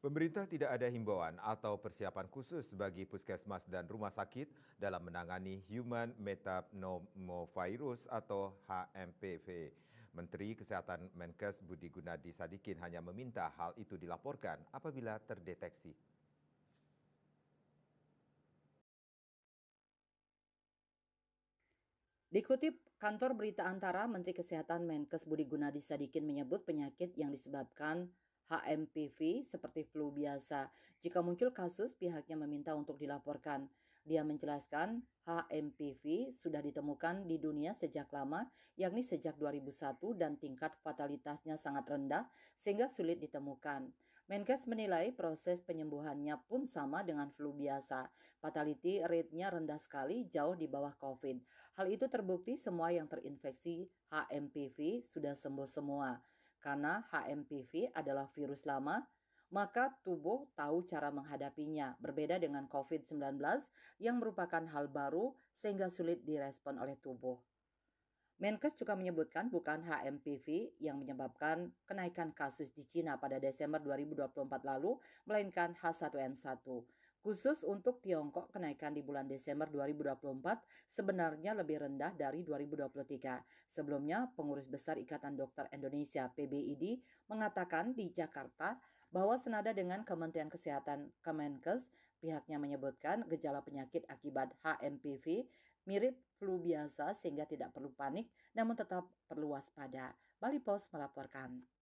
Pemerintah tidak ada himbauan atau persiapan khusus bagi puskesmas dan rumah sakit dalam menangani Human Metapneumovirus atau HMPV. Menteri Kesehatan Menkes Budi Gunadi Sadikin hanya meminta hal itu dilaporkan apabila terdeteksi. Dikutip kantor berita antara, Menteri Kesehatan Menkes Budi Gunadi Sadikin menyebut penyakit yang disebabkan HMPV seperti flu biasa. Jika muncul kasus, pihaknya meminta untuk dilaporkan. Dia menjelaskan HMPV sudah ditemukan di dunia sejak lama, yakni sejak 2001 dan tingkat fatalitasnya sangat rendah sehingga sulit ditemukan. Menkes menilai proses penyembuhannya pun sama dengan flu biasa. Fatality rate-nya rendah sekali, jauh di bawah COVID. Hal itu terbukti semua yang terinfeksi HMPV sudah sembuh semua. Karena HMPV adalah virus lama, maka tubuh tahu cara menghadapinya, berbeda dengan COVID-19 yang merupakan hal baru sehingga sulit direspon oleh tubuh. Menkes juga menyebutkan bukan HMPV yang menyebabkan kenaikan kasus di Cina pada Desember 2024 lalu, melainkan H1N1. Khusus untuk Tiongkok, kenaikan di bulan Desember 2024 sebenarnya lebih rendah dari 2023. Sebelumnya, Pengurus Besar Ikatan Dokter Indonesia (PBID) mengatakan di Jakarta bahwa senada dengan Kementerian Kesehatan Kemenkes, pihaknya menyebutkan gejala penyakit akibat HMPV mirip flu biasa sehingga tidak perlu panik namun tetap perlu waspada. Bali Post melaporkan.